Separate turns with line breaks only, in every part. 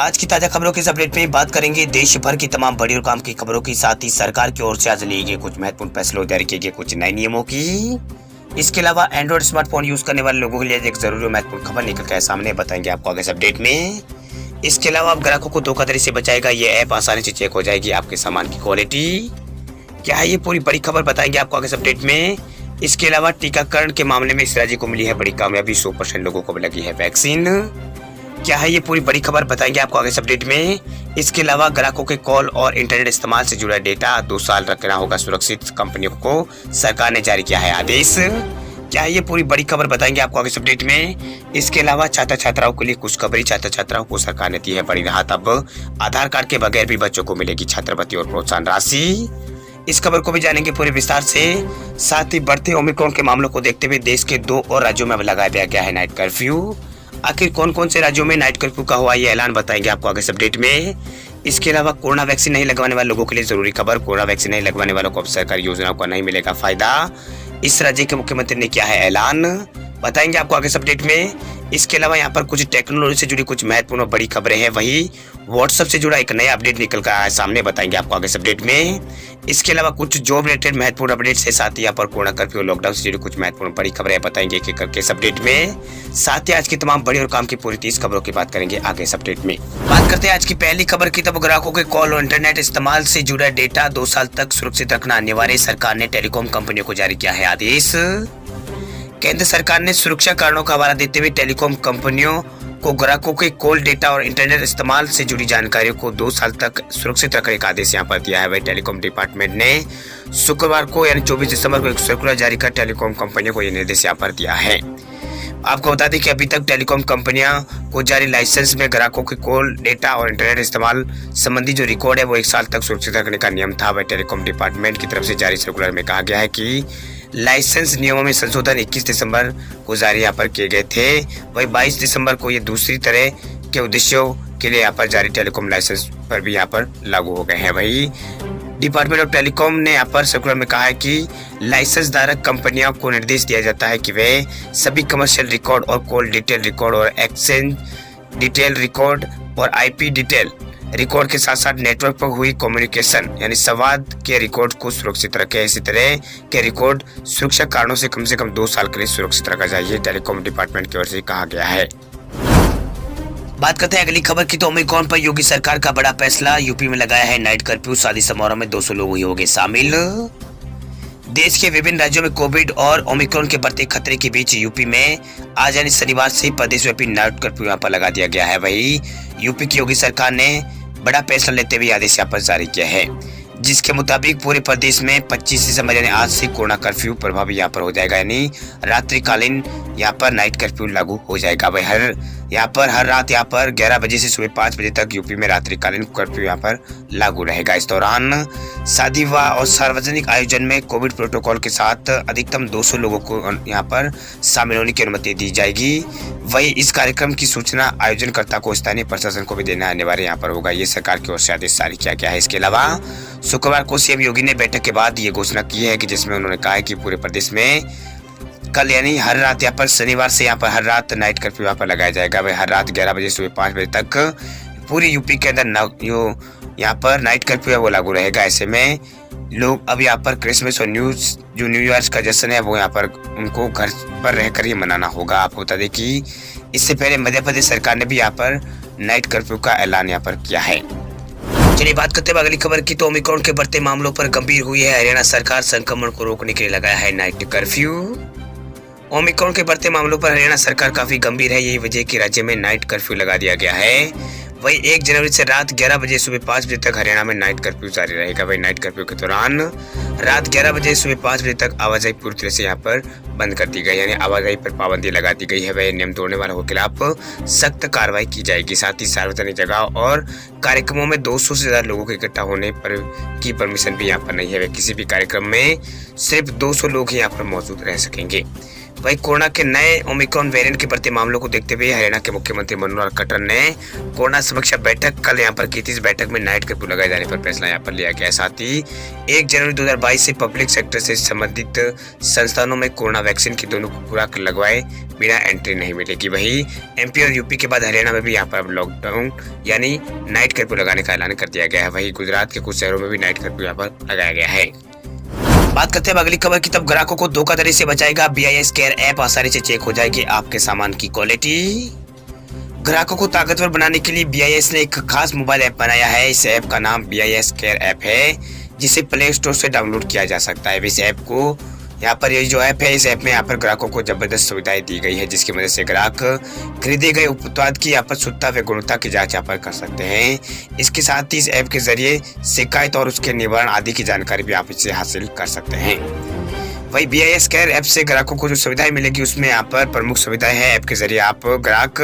आज की ताजा खबरों के इस अपडेट में बात करेंगे देश भर की तमाम बड़ी और काम की खबरों की, साथ ही सरकार की ओर से आज लिए गए कुछ महत्वपूर्ण फैसलों, जारी किए गए कुछ नए नियमों की। इसके अलावा एंड्रॉइड स्मार्टफोन यूज करने वाले लोगों के लिए एक जरूरी और महत्वपूर्ण खबर निकल कर सामने बताएंगे आपको आगे इस अपडेट में। इसके अलावा आप ग्राहकों को धोखाधड़ी से बचाएगा ये ऐप, आसानी से चेक हो जाएगी आपके सामान की क्वालिटी। क्या है ये पूरी बड़ी खबर बताएंगे आपको आगे इस अपडेट में। इसके अलावा टीकाकरण के मामले में इस राज्य को मिली है बड़ी कामयाबी, 100% लोगों को लगी है वैक्सीन। क्या है ये पूरी बड़ी खबर बताएंगे आपको आगे इस अपडेट में। इसके अलावा ग्राहकों के कॉल और इंटरनेट इस्तेमाल से जुड़ा डेटा 2 साल रखना होगा सुरक्षित, कंपनियों को सरकार ने जारी किया है आदेश। क्या है ये पूरी बड़ी खबर बताएंगे आपको आगे इस अपडेट में। इसके अलावा छात्र छात्राओं के लिए खुशखबरी, छात्र छात्राओं को सरकार ने दी है बड़ी राहत, अब आधार कार्ड के बगैर भी बच्चों को मिलेगी छात्रवृत्ति और प्रोत्साहन राशि। इस खबर को भी जानेंगे पूरे विस्तार से। साथ ही बढ़ते ओमिक्रॉन के मामलों को देखते हुए देश के 2 और राज्यों में अब लगाया गया है नाइट कर्फ्यू। आखिर कौन कौन से राज्यों में नाइट कर्फ्यू का हुआ ये ऐलान बताएंगे आपको आगे इस अपडेट में। इसके अलावा कोरोना वैक्सीन नहीं लगवाने वाले लोगों के लिए जरूरी खबर, कोरोना वैक्सीन नहीं लगवाने वालों को अब सरकारी योजनाओं का नहीं मिलेगा फायदा। इस राज्य के मुख्यमंत्री ने किया है ऐलान, बताएंगे आपको आगे इस अपडेट में। इसके अलावा यहाँ पर कुछ टेक्नोलॉजी से जुड़ी कुछ महत्वपूर्ण और बड़ी खबरें हैं, वही व्हाट्सएप से जुड़ा एक नया अपडेट निकल कर आया सामने, बताएंगे आपको आगे इस अपडेट में। इसके अलावा कुछ जॉब रिलेटेड महत्वपूर्ण अपडेट से, साथ ही यहाँ पर कोरोना कर्फ्यू और लॉकडाउन से जुड़ी कुछ महत्वपूर्ण बड़ी खबरें बताएंगे एक एक करके इस अपडेट में। साथ ही आज की तमाम बड़ी और काम की पूरी 30 खबरों की बात करेंगे आगे इस अपडेट में। बात करते हैं आज की पहली खबर की, तब ग्राहकों के कॉल और इंटरनेट इस्तेमाल से जुड़ा डेटा 2 साल तक सुरक्षित रखना अनिवार्य, सरकार ने टेलीकॉम कंपनियों को जारी किया है आदेश। केंद्र सरकार ने सुरक्षा कारणों का हवाला देते हुए टेलीकॉम कंपनियों को ग्राहकों के कॉल, डेटा और इंटरनेट इस्तेमाल से जुड़ी जानकारियों को 2 साल तक सुरक्षित रखने का आदेश यहाँ पर दिया है। वही टेलीकॉम डिपार्टमेंट ने शुक्रवार को यानी 24 दिसंबर को एक सर्कुलर जारी कर टेलीकॉम कंपनियों को यह निर्देश यहाँ पर दिया है। आपको बता दें कि अभी तक टेलीकॉम कंपनियां को जारी लाइसेंस में ग्राहकों के कॉल, डेटा और इंटरनेट इस्तेमाल संबंधी जो रिकॉर्ड है वो 1 साल तक सुरक्षित रखने का नियम था। वही टेलीकॉम डिपार्टमेंट की तरफ से जारी सर्कुलर में कहा गया है कि लाइसेंस नियमों में संशोधन 21 दिसंबर को जारी यहाँ पर किए गए थे। वही 22 दिसंबर को ये दूसरी तरह के उद्देश्यों के लिए यहाँ पर जारी टेलीकॉम लाइसेंस पर भी यहाँ पर लागू हो गए हैं। वही डिपार्टमेंट ऑफ टेलीकॉम ने यहाँ पर सर्कुलर में कहा है कि लाइसेंस धारक कंपनियों को निर्देश दिया जाता है कि वे सभी कमर्शियल रिकॉर्ड और कॉल डिटेल रिकॉर्ड और एक्सचेंज डिटेल रिकॉर्ड और आईपी डिटेल रिकॉर्ड के साथ साथ नेटवर्क पर हुई कम्युनिकेशन यानी संवाद के रिकॉर्ड को सुरक्षित रखें। इसी तरह के रिकॉर्ड सुरक्षा कारणों से कम 2 साल के लिए सुरक्षित रखा जाए, टेलीकॉम डिपार्टमेंट की ओर से कहा गया है। बात करते हैं अगली खबर की, तो ओमिक्रॉन पर योगी सरकार का बड़ा फैसला, यूपी में लगाया है नाइट कर्फ्यू, शादी समारोह में 200 लोग ही होंगे शामिल। देश के विभिन्न राज्यों में कोविड और ओमिक्रॉन के बढ़ते खतरे के बीच यूपी में आज यानी शनिवार से प्रदेशव्यापी नाइट कर्फ्यू यहाँ पर लगा दिया गया है। वही यूपी की योगी सरकार ने बड़ा फैसला लेते हुए आदेश यहाँ पर जारी किया है, जिसके मुताबिक पूरे प्रदेश में 25 दिसंबर यानी आज से कोरोना कर्फ्यू प्रभावी यहाँ पर हो जाएगा, यानी रात्रिकालीन यहाँ पर नाइट कर्फ्यू लागू हो जाएगा। वही हर रात यहाँ पर 11 बजे से सुबह 5 बजे तक यूपी में रात्रिकालीन कर्फ्यू यहाँ पर लागू रहेगा। इस दौरान शादी विवाह और सार्वजनिक आयोजन में कोविड प्रोटोकॉल के साथ अधिकतम 200 लोगों को यहाँ पर शामिल होने की अनुमति दी जाएगी। वही इस कार्यक्रम की सूचना आयोजनकर्ता को स्थानीय प्रशासन को भी देना अनिवार्य यहाँ पर होगा, ये सरकार की ओर से आदेश जारी किया गया है। इसके अलावा शुक्रवार को सीएम योगी ने बैठक के बाद ये घोषणा की है कि जिसमें उन्होंने कहा है कि पूरे प्रदेश में कल यानी हर रात यहाँ पर शनिवार से यहाँ पर हर रात नाइट कर्फ्यू यहाँ पर लगाया जाएगा। वह हर रात 11 बजे सुबह 5 बजे तक पूरी यूपी के अंदर यहाँ पर नाइट कर्फ्यू है वो लागू रहेगा। ऐसे में लोग अब यहाँ पर क्रिसमस और न्यू ईयर का जश्न है वो यहाँ पर उनको घर पर रहकर ही मनाना होगा। आपको बता दें कि इससे पहले मध्य प्रदेश सरकार ने भी यहाँ पर नाइट कर्फ्यू का ऐलान यहाँ पर किया है। चलिए बात करते हैं अगली खबर की, तो ओमिक्रॉन के बढ़ते मामलों पर गंभीर हुई है हरियाणा सरकार, संक्रमण को रोकने के लिए लगाया है नाइट कर्फ्यू। ओमिक्रॉन के बढ़ते मामलों पर हरियाणा सरकार काफी गंभीर है, यही वजह कि राज्य में नाइट कर्फ्यू लगा दिया गया है। वही 1 जनवरी से रात 11 बजे सुबह 5 बजे तक हरियाणा में नाइट कर्फ्यू जारी रहेगा। वही नाइट कर्फ्यू के दौरान रात 11 बजे सुबह 5 बजे तक आवाजाही पूरी तरह से यहाँ पर बंद कर दी गई, यानी आवाजाही पर पाबंदी लगा दी गई है। वह नियम तोड़ने वालों के खिलाफ सख्त कार्रवाई की जाएगी। साथ ही सार्वजनिक जगह और कार्यक्रमों में 200 से ज्यादा लोगों के इकट्ठा होने पर की परमिशन भी यहाँ पर नहीं है। वह किसी भी कार्यक्रम में सिर्फ 200 लोग ही यहाँ पर मौजूद रह सकेंगे। वहीं कोरोना के नए ओमिक्रॉन वेरिएंट के बढ़ते मामलों को देखते हुए हरियाणा के मुख्यमंत्री मनोहर खट्टर ने कोरोना समीक्षा बैठक कल यहां पर की थी। इस बैठक में नाइट कर्फ्यू लगाए जाने पर फैसला यहां पर लिया गया। साथ ही 1 जनवरी 2022 से पब्लिक सेक्टर से संबंधित संस्थानों में कोरोना वैक्सीन की दोनों खुराक लगवाए बिना एंट्री नहीं मिलेगी। वहीं एमपी और यूपी के बाद हरियाणा में भी यहाँ पर अब लॉकडाउन यानी नाइट कर्फ्यू लगाने का ऐलान कर दिया गया है। वहीं गुजरात के कुछ शहरों में भी नाइट कर्फ्यू यहाँ पर लगाया गया है। बात करते हैं अगली खबर की, तब ग्राहकों को धोखाधड़ी से बचाएगा BIS केयर ऐप, आसानी से चेक हो जाएगी आपके सामान की क्वालिटी। ग्राहकों को ताकतवर बनाने के लिए BIS ने एक खास मोबाइल ऐप बनाया है। इस ऐप का नाम BIS केयर ऐप है, जिसे प्ले स्टोर से डाउनलोड किया जा सकता है। इस ऐप को यहाँ पर ये जो ऐप है, इस ऐप में यहाँ पर ग्राहकों को जबरदस्त सुविधाएं दी गई है, जिसकी मदद से ग्राहक खरीदे गए उत्पाद की यहाँ पर शुद्धता व गुणवत्ता की जांच यहाँ पर कर सकते हैं। इसके साथ ही इस ऐप के जरिए शिकायत और उसके निवारण आदि की जानकारी भी आप इससे हासिल कर सकते हैं। वही BIS केयर ऐप से ग्राहकों को जो सुविधाएं मिलेगी, उसमें यहाँ पर प्रमुख सुविधाएं हैं। ऐप के जरिए आप ग्राहक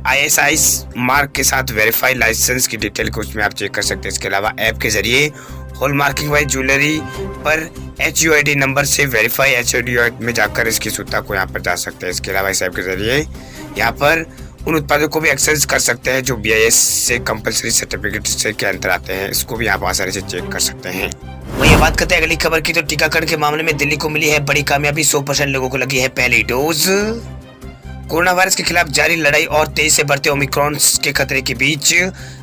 ISI मार्क के साथ वेरीफाइड लाइसेंस की डिटेल को उसमें आप चेक कर सकते हैं। इसके अलावा ऐप के जरिए हॉलमार्किंग वाली ज्वेलरी पर HUID नंबर से वेरीफाई HUID में जाकर इसकी शुद्धता को यहाँ पर जा सकते हैं। इसके अलावा इस ऐप के जरिए यहाँ पर उन उत्पादों को भी एक्सेस कर सकते हैं जो BIS से कंपलसरी सर्टिफिकेट से के अंतर आते हैं। इसको भी आप आसानी से चेक कर सकते हैं। वही बात करते हैं अगली खबर की, तो टीकाकरण के मामले में दिल्ली को मिली है बड़ी कामयाबी। 100% लोगों को लगी है पहली डोज। कोरोना वायरस के खिलाफ जारी लड़ाई और तेजी से बढ़ते ओमिक्रॉन के खतरे के बीच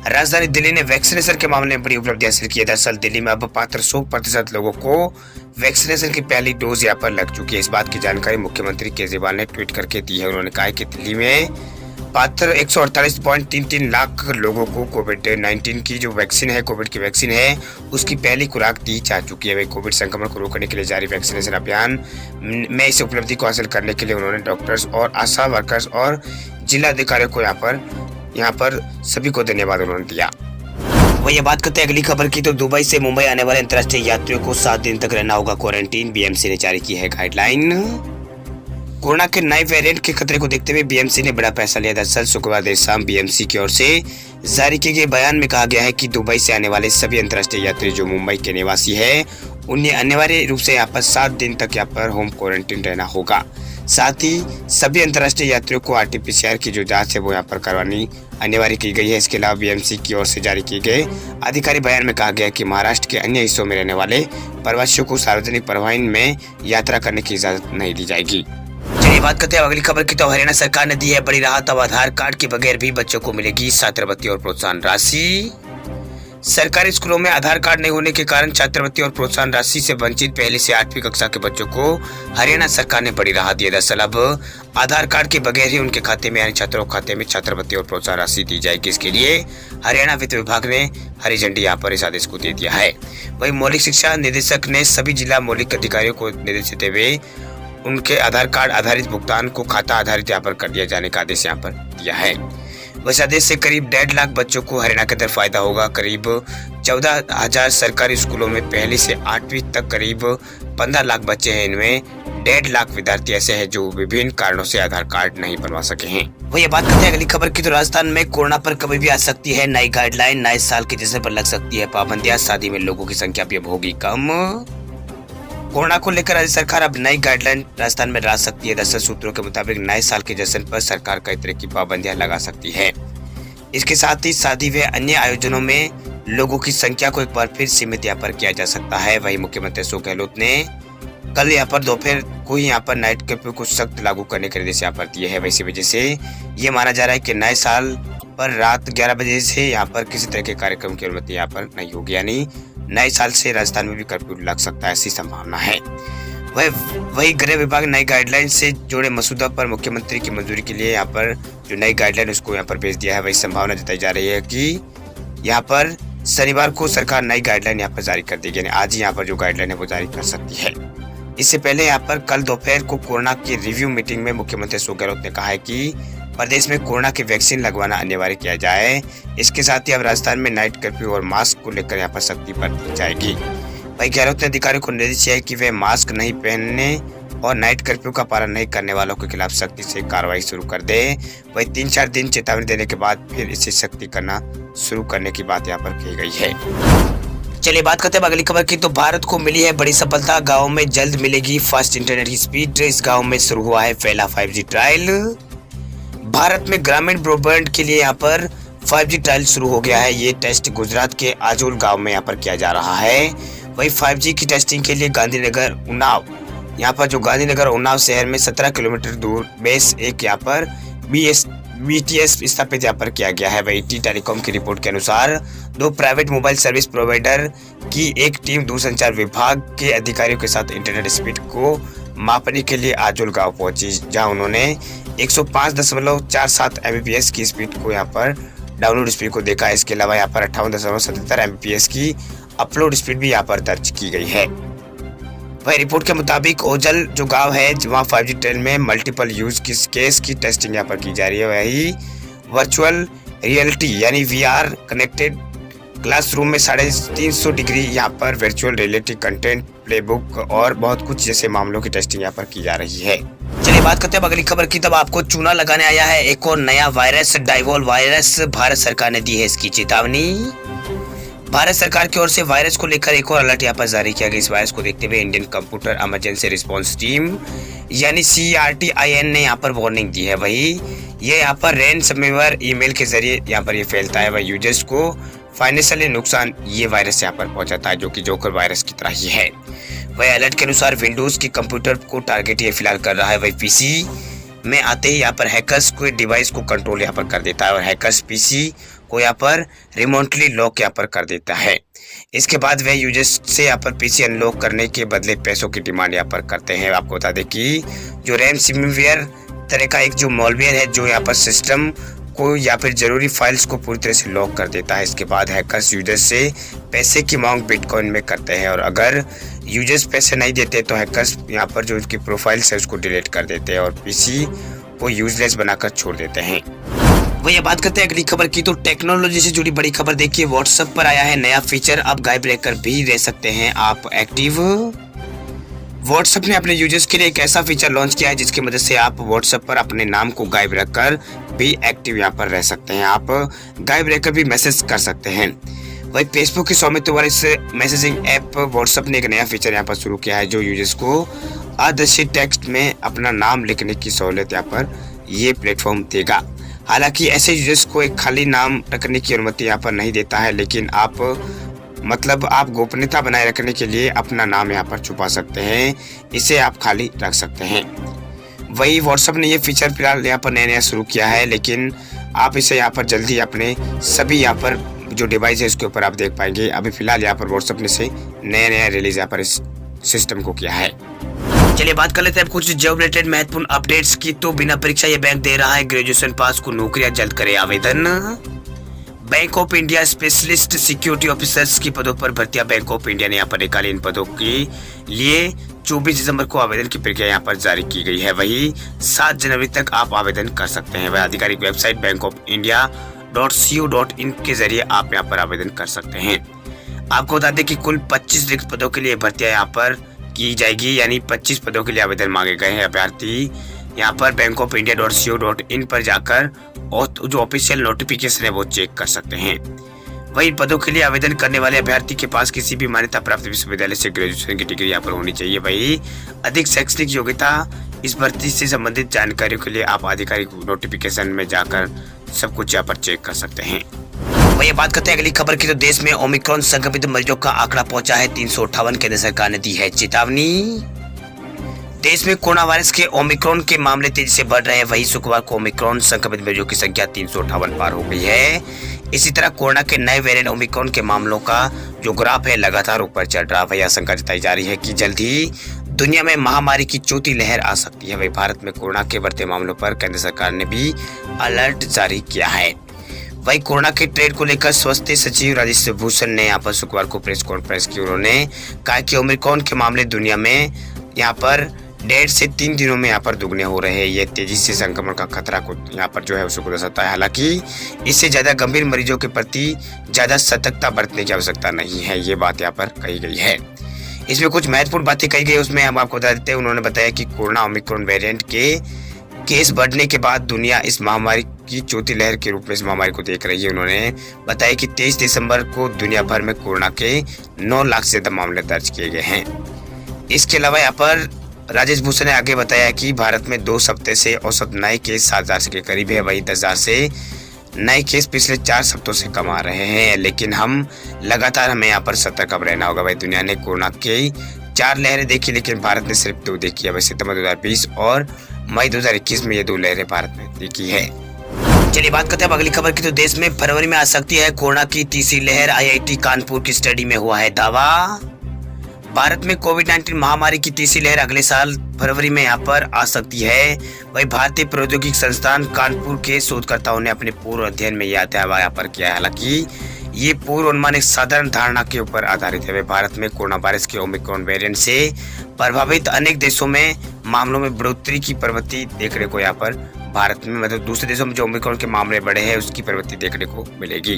राजधानी दिल्ली ने वैक्सीनेशन के मामले में बड़ी उपलब्धि हासिल की है। दरअसल दिल्ली में अब पात्र 100% लोगों को वैक्सीनेशन की पहली डोज यहाँ पर लग चुकी है। इस बात की जानकारी मुख्यमंत्री केजरीवाल ने ट्वीट करके दी है। उन्होंने कहा कि दिल्ली में पात्र 148.33 लाख लोगों को कोविड-19 की जो वैक्सीन है, कोविड की वैक्सीन है, उसकी पहली खुराक दी जा चुकी है। वही कोविड संक्रमण को रोकने के लिए जारी वैक्सीनेशन अभियान में इस उपलब्धि को हासिल करने के लिए उन्होंने डॉक्टर्स और आशा वर्कर्स और जिला अधिकारियों को यहाँ पर सभी को धन्यवाद उन्होंने दिया। वही बात करते हैं अगली खबर की, तो दुबई से मुंबई आने वाले अंतर्राष्ट्रीय यात्रियों को 7 दिन तक रहना होगा क्वारंटीन। BMC ने जारी की है गाइडलाइन। कोरोना के नए वेरिएंट के खतरे को देखते हुए BMC ने बड़ा फैसला लिया। दरअसल शुक्रवार देर शाम BMC की ओर से जारी किए गए बयान में कहा गया है कि दुबई से आने वाले सभी अंतर्राष्ट्रीय यात्री जो मुंबई के निवासी है, उन्हें अनिवार्य रूप से यहाँ पर 7 दिन तक यहाँ पर होम क्वारंटीन रहना होगा। साथ ही सभी अंतर्राष्ट्रीय यात्रियों को RT-PCR की जो जांच है वो यहाँ पर करवानी अनिवार्य की गई है। इसके अलावा BMC की ओर से जारी किए गए आधिकारिक बयान में कहा गया है कि महाराष्ट्र के अन्य हिस्सों में रहने वाले प्रवासियों को सार्वजनिक परिवहन में यात्रा करने की इजाजत नहीं दी जाएगी। चलिए बात करते हैं अगली खबर की, तो हरियाणा सरकार ने दी है बड़ी राहत। अब आधार कार्ड के बगैर भी बच्चों को मिलेगी छात्रवृत्ति और प्रोत्साहन राशि। सरकारी स्कूलों में आधार कार्ड नहीं होने के कारण छात्रवृत्ति और प्रोत्साहन राशि से वंचित पहली से 8वीं कक्षा के बच्चों को हरियाणा सरकार ने बड़ी राहत दी है। दरअसल अब आधार कार्ड के बगैर ही उनके खाते में यानी छात्रों के खाते में छात्रवृत्ति और प्रोत्साहन राशि दी जाएगी। इसके लिए हरियाणा वित्त विभाग ने हरी झंडी यहाँ पर इस आदेश को दे दिया है। वही मौलिक शिक्षा निदेशक ने सभी जिला मौलिक अधिकारियों को निर्देश देते हुए उनके आधार कार्ड आधारित भुगतान को खाता आधारित यहाँ पर कर दिया जाने का आदेश यहाँ पर दिया है। वैसे आदेश से करीब 1.5 लाख बच्चों को हरियाणा के अंदर फायदा होगा। करीब 14,000 सरकारी स्कूलों में पहली से 8वीं तक करीब 15 लाख बच्चे हैं। इनमें 1.5 लाख विद्यार्थी ऐसे हैं जो विभिन्न कारणों से आधार कार्ड नहीं बनवा सके हैं। वही बात करते हैं अगली खबर की, तो राजस्थान में कोरोना पर कभी भी आ सकती है नई गाइडलाइन। नए साल के जश्न पर लग सकती है पाबंदियां। शादी में लोगों की संख्या भी अब होगी कम। कोरोना को लेकर राज्य सरकार अब नई गाइडलाइन राजस्थान में ला सकती है। दरअसल सूत्रों के मुताबिक नए साल के जश्न पर सरकार कई तरह की पाबंदियां लगा सकती है। इसके साथ ही शादी व अन्य आयोजनों में लोगों की संख्या को एक बार फिर सीमित यहाँ पर किया जा सकता है। वही मुख्यमंत्री अशोक गहलोत ने कल यहाँ पर दोपहर को ही यहाँ पर नाइट कर्फ्यू को सख्त लागू करने के निर्देश यहाँ पर दिए हैं। वैसी वजह से ये माना जा रहा है कि नए साल पर रात 11 बजे से यहाँ पर किसी तरह के कार्यक्रम की अनुमति यहाँ पर नहीं होगी, यानी नए साल से राजस्थान में भी कर्फ्यू लग सकता है, ऐसी संभावना है। वही गृह विभाग नई गाइडलाइन से जुड़े मसूदा पर मुख्यमंत्री की मंजूरी के लिए यहाँ पर जो नई गाइडलाइन उसको यहाँ पर भेज दिया है। वही संभावना जताई जा रही है कि यहाँ पर शनिवार को सरकार नई गाइडलाइन यहाँ पर जारी कर देगी, यानी आज ही यहाँ पर जो गाइडलाइन है वो जारी कर सकती है। इससे पहले यहाँ पर कल दोपहर को कोरोना की रिव्यू मीटिंग में मुख्यमंत्री अशोक गहलोत ने कहा है कि प्रदेश में कोरोना की वैक्सीन लगवाना अनिवार्य किया जाए। इसके साथ ही अब राजस्थान में नाइट कर्फ्यू और मास्क को लेकर यहाँ पर सख्ती बरती जाएगी। वही गहलोत ने अधिकारियों को निर्देश दिया है कि वे मास्क नहीं पहनने और नाइट कर्फ्यू का पालन नहीं करने वालों के खिलाफ सख्ती से कार्रवाई शुरू कर दे। वही 3-4 दिन चेतावनी देने के बाद फिर इसे सख्ती करना शुरू करने की बात यहाँ पर कही गई है। चलिए बात करते हैं अगली खबर की। तो भारत को मिली है बड़ी सफलता, गाँव में जल्द मिलेगी फास्ट इंटरनेट की स्पीड। इस गाँव में शुरू हुआ है पहला 5G ट्रायल। भारत में ग्रामीण ब्रॉडबैंड के लिए यहाँ पर 5G ट्रायल शुरू हो गया है। ये टेस्ट गुजरात के आजोल गांव में यहाँ पर किया जा रहा है। वही 5G की टेस्टिंग के लिए गांधीनगर उन्नाव, यहाँ पर जो गांधीनगर उन्नाव शहर में 17 किलोमीटर दूर बेस एक यहाँ पर BTS स्थापित यहाँ पर किया गया है। वही टी टेलीकॉम की रिपोर्ट के अनुसार 2 प्राइवेट मोबाइल सर्विस प्रोवाइडर की एक टीम दूरसंचार विभाग के अधिकारियों के साथ इंटरनेट स्पीड को मापने के लिए आजोल गांव पहुंची, जहां उन्होंने 105.47 Mbps की स्पीड को यहाँ पर डाउनलोड स्पीड को देखा। इसके अलावा यहाँ पर 58.77 Mbps की अपलोड स्पीड भी यहाँ पर दर्ज की गई है। वही रिपोर्ट के मुताबिक ओजल जो गांव है वहाँ 5G ट्रेन में मल्टीपल यूज केस की टेस्टिंग यहाँ पर की जा रही है। वही वर्चुअल रियलिटी यानी VR कनेक्टेड क्लासरूम में 350 डिग्री यहाँ पर वर्चुअल रियलिटी कंटेंट प्लेबुक और बहुत कुछ जैसे मामलों की टेस्टिंग यहाँ पर की जा रही है। चलिए बात करते हैं अगली खबर की। तब आपको चूना लगाने आया है एक और नया वायरस, डाइवोल वायरस। भारत सरकार ने दी है इसकी चेतावनी। भारत सरकार की ओर से वायरस को लेकर एक और अलर्ट यहाँ पर जारी किया गया। इस वायरस को देखते हुए Indian computer emergency response team यानी CRTIN ने यहाँ पर वार्निंग दी है। वही ये यहाँ पर रैनसमवेयर ईमेल के जरिए यहाँ पर ये फैलता है। वह यूजर्स को फाइनेंशियली नुकसान ये वायरस यहाँ पर पहुंचाता है, जो कि जोकर वायरस की तरह ही है। वह अलर्ट के अनुसार विंडोज के कंप्यूटर को टारगेट ये फिलहाल कर रहा है। वही PC में आते ही यहाँ पर हैकर्स को डिवाइस को कंट्रोल यहाँ पर कर देता है और हैकर्स PC को यहाँ पर रिमोटली लॉक यहाँ पर कर देता है। इसके बाद वह यूजर्स से यहाँ पर PC अनलॉक करने के बदले पैसों की डिमांड यहाँ पर करते हैं। आपको बता दें कि जो रैनसमवेयर तरह का एक जो मॉलवेयर है जो यहाँ पर सिस्टम को या फिर जरूरी फाइल्स को पूरी तरह से लॉक कर देता है। इसके बाद हैकर्स यूजर्स से पैसे की मांग बिटकॉइन में करते हैं और अगर यूजर्स पैसे नहीं देते तो हैकर्स यहाँ पर जो उनकी प्रोफाइल्स है उसको डिलीट कर देते हैं और PC को यूजलेस बनाकर छोड़ देते हैं। वही बात करते हैं अगली खबर की। तो टेक्नोलॉजी से जुड़ी बड़ी खबर देखिए, व्हाट्सएप पर आया है नया फीचर, अब गायब रहकर भी रह सकते हैं आप एक्टिव। व्हाट्सएप ने अपने यूजर्स के लिए एक ऐसा फीचर लॉन्च किया है जिसकी मदद से आप व्हाट्सएप पर अपने नाम को गायब रखकर भी एक्टिव यहाँ पर रह सकते हैं। आप गायब रहकर भी मैसेज कर सकते हैं। वही फेसबुक की स्वामित्व वाले इस मैसेजिंग ऐप व्हाट्सएप ने एक नया फीचर यहाँ पर शुरू किया है जो यूजर्स को अदृश्य टेक्स्ट में अपना नाम लिखने की सहूलियत यहाँ पर ये प्लेटफॉर्म देगा। हालांकि ऐसे यूजर्स को एक खाली नाम रखने की अनुमति यहाँ पर नहीं देता है, लेकिन आप गोपनीयता बनाए रखने के लिए अपना नाम यहाँ पर छुपा सकते हैं, इसे आप खाली रख सकते हैं। वही व्हाट्सएप ने ये फीचर फिलहाल यहाँ पर नया शुरू किया है, लेकिन आप इसे यहाँ पर जल्दी अपने सभी यहाँ पर जो डिवाइस है उसके ऊपर आप देख पाएंगे। अभी फिलहाल यहाँ पर व्हाट्सएप ने से नया रिलीज यहाँ पर इस सिस्टम को किया है। चलिए बात कर लेते हैं कुछ जॉब रिलेटेड महत्वपूर्ण अपडेट्स की। तो बिना परीक्षा ये बैंक दे रहा है ग्रेजुएशन पास को नौकरियां, जल्द करे आवेदन। Bank of India specialist security officers की पदों पर भर्तियां बैंक ऑफ इंडिया ने यहाँ पर निकाली। इन पदों के लिए 24 दिसंबर को आवेदन की प्रक्रिया यहाँ पर जारी की गई है। वही 7 जनवरी तक आप आवेदन कर सकते हैं। वह आधिकारिक वेबसाइट bankofIndia.co.in के जरिए आप यहाँ पर आवेदन कर सकते हैं। आपको बता दें कि कुल 25 रिक्त पदों के लिए भर्तियां यहाँ पर की जाएगी, यानी 25 पदों के लिए आवेदन मांगे गए हैं। अभ्यर्थी यहाँ पर bankofIndia.co.in पर जाकर और जो ऑफिशियल नोटिफिकेशन है वो चेक कर सकते हैं। वही पदों के लिए आवेदन करने वाले अभ्यर्थी के पास किसी भी मान्यता प्राप्त विश्वविद्यालय से ग्रेजुएशन की डिग्री यहाँ पर होनी चाहिए। वही अधिक शैक्षणिक योग्यता इस भर्ती से संबंधित जानकारियों के लिए आप आधिकारिक नोटिफिकेशन में जाकर सब कुछ यहाँ पर चेक कर सकते हैं। वही बात करते हैं अगली खबर की। तो देश में ओमिक्रॉन संक्रमित मरीजों का आंकड़ा पहुंचा है 358। केंद्र सरकार ने दी है चेतावनी। देश में कोरोना वायरस के ओमिक्रॉन के मामले तेजी से बढ़ रहे हैं। वही शुक्रवार को ओमिक्रॉन संक्रमित मरीजों की संख्या 358 पार हो गई है। इसी तरह कोरोना के नए वेरिएंट ओमिक्रॉन के मामलों का जो ग्राफ है लगातार ऊपर चढ़ रहा है। वही आशंका जताई जा रही है कि जल्द ही दुनिया में महामारी की चौथी लहर आ सकती है। वही भारत में कोरोना के बढ़ते मामलों पर केंद्र सरकार ने भी अलर्ट जारी किया है। वही कोरोना के ट्रेंड को लेकर स्वास्थ्य सचिव राजेश भूषण ने यहाँ पर शुक्रवार को प्रेस कॉन्फ्रेंस की। उन्होंने कहा कि ओमिक्रॉन के मामले दुनिया में यहाँ पर 1.5 से 3 दिनों में यहाँ पर दुगने हो रहे हैं। ये तेजी से संक्रमण का खतरा को यहाँ पर जो है उसको दर्शाता है। हालांकि इससे ज्यादा गंभीर मरीजों के प्रति ज्यादा सतर्कता बरतने की आवश्यकता नहीं है, ये बात यहाँ पर कही गई है। इसमें कुछ महत्वपूर्ण बातें कही गई, उसमें हम आपको बता देते हैं। उन्होंने बताया कि कोरोना ओमिक्रॉन वेरिएंट केस बढ़ने के बाद दुनिया इस महामारी की चौथी लहर के रूप में इस महामारी को देख रही है। उन्होंने बताया कि 23 दिसंबर को दुनिया भर में कोरोना के 9 लाख से ज्यादा मामले दर्ज किए गए हैं। इसके अलावा यहाँ पर राजेश भूषण ने आगे बताया कि भारत में 2 हफ्ते से औसत नए केस 7,000 के करीब है। वही 10,000 से नए केस पिछले 4 हफ्तों से कम आ रहे हैं, लेकिन हमें यहाँ पर सतर्क अब रहना होगा। भाई दुनिया ने कोरोना के 4 लहरें देखी, लेकिन भारत ने सिर्फ 2 देखी है। वही सितंबर 2020 और मई 2021 में ये 2 लहरें भारत में देखी है। चलिए बात करते हैं अगली खबर की। तो देश में फरवरी में आ सकती है कोरोना की तीसरी लहर। IIT कानपुर की स्टडी में हुआ है दावा। भारत में कोविड-19 महामारी की तीसरी लहर अगले साल फरवरी में यहाँ पर आ सकती है। वही भारतीय प्रौद्योगिकी संस्थान कानपुर के शोधकर्ताओं ने अपने पूर्व अध्ययन में यह दावा यहाँ पर किया है। हालांकि ये पूर्व अनुमान एक साधारण धारणा के ऊपर आधारित है। भारत में कोरोना वायरस के ओमिक्रॉन वेरिएंट से प्रभावित अनेक देशों में मामलों में बढ़ोतरी की प्रवृत्ति देखने को यहाँ पर भारत में मतलब दूसरे देशों में जो ओमिक्रॉन के मामले बढ़े हैं उसकी प्रवृत्ति देखने को मिलेगी।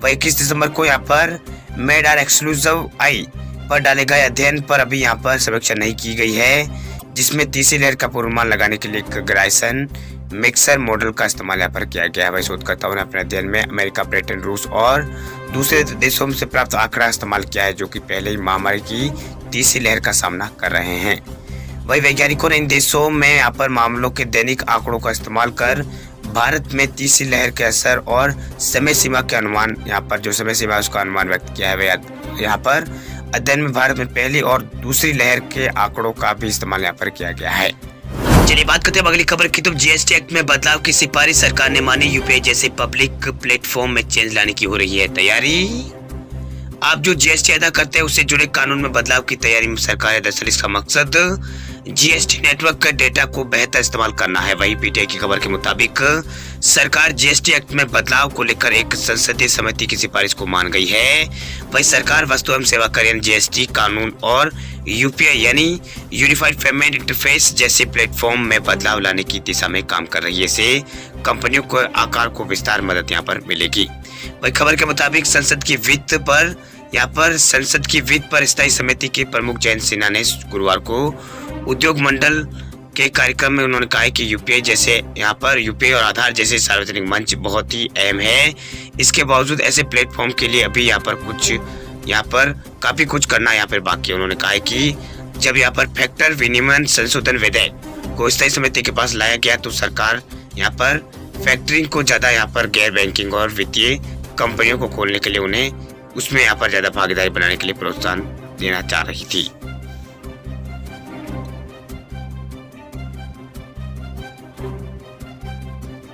वही 21 दिसंबर को यहाँ पर मेडार एक्सक्लूसिव आई पर डाले गए अध्ययन पर अभी यहाँ पर समीक्षा नहीं की गई है, जिसमें तीसरी लहर का पूर्वानुमान लगाने के लिए एक ग्राइसन मिक्सर मॉडल का इस्तेमाल यहाँ पर किया गया है। वही शोधकर्ताओं ने अपने अध्ययन में अमेरिका, ब्रिटेन, रूस और दूसरे देशों से प्राप्त आंकड़ा इस्तेमाल किया है, जो कि पहले ही महामारी की तीसरी लहर का सामना कर रहे हैं। वही वैज्ञानिकों ने इन देशों में यहाँ पर मामलों के दैनिक आंकड़ों का इस्तेमाल कर भारत में तीसरी लहर के असर और समय सीमा के अनुमान यहाँ पर जो समय सीमा उसका अनुमान व्यक्त किया है। यहाँ पर अध्ययन में भारत में पहली और दूसरी लहर के आंकड़ों का भी इस्तेमाल यहाँ पर किया गया है। चलिए बात करते हैं अगली खबर की। तो GST एक्ट में बदलाव की सिफारिश सरकार ने मानी। UPI जैसे पब्लिक प्लेटफॉर्म में चेंज लाने की हो रही है तैयारी। आप जो GST अदा करते हैं उससे जुड़े कानून में बदलाव की तैयारी में सरकार है। दरअसल इसका मकसद GST नेटवर्क का डेटा को बेहतर इस्तेमाल करना है। वही PTI की खबर के मुताबिक सरकार GST एक्ट में बदलाव को लेकर एक संसदीय समिति की सिफारिश को मान गई है। वही सरकार वस्तु एवं सेवा कर यानी GST कानून और UPI यानी यूनिफाइड पेमेंट इंटरफेस जैसे प्लेटफॉर्म में बदलाव लाने की दिशा में काम कर रही है। इससे कंपनियों को आकार को विस्तार मदद यहाँ पर मिलेगी। वही खबर के मुताबिक संसद की वित्त पर स्थायी समिति के प्रमुख जयंत सिन्हा ने गुरुवार को उद्योग मंडल के कार्यक्रम में उन्होंने कहा है कि UPI जैसे यहाँ पर UPI और आधार जैसे सार्वजनिक मंच बहुत ही अहम है। इसके बावजूद ऐसे प्लेटफॉर्म के लिए अभी यहाँ पर काफी कुछ करना यहाँ पर बाकी है। उन्होंने कहा है कि जब यहाँ पर फैक्टर विनियमन संशोधन विधेयक को स्थायी समिति के पास लाया गया तो सरकार यहाँ पर फैक्टरिंग को ज्यादा यहाँ पर गैर बैंकिंग और वित्तीय कंपनियों को खोलने के लिए उन्हें उसमें यहाँ पर ज्यादा भागीदारी बनाने के लिए प्रोत्साहन देना चाह रही थी।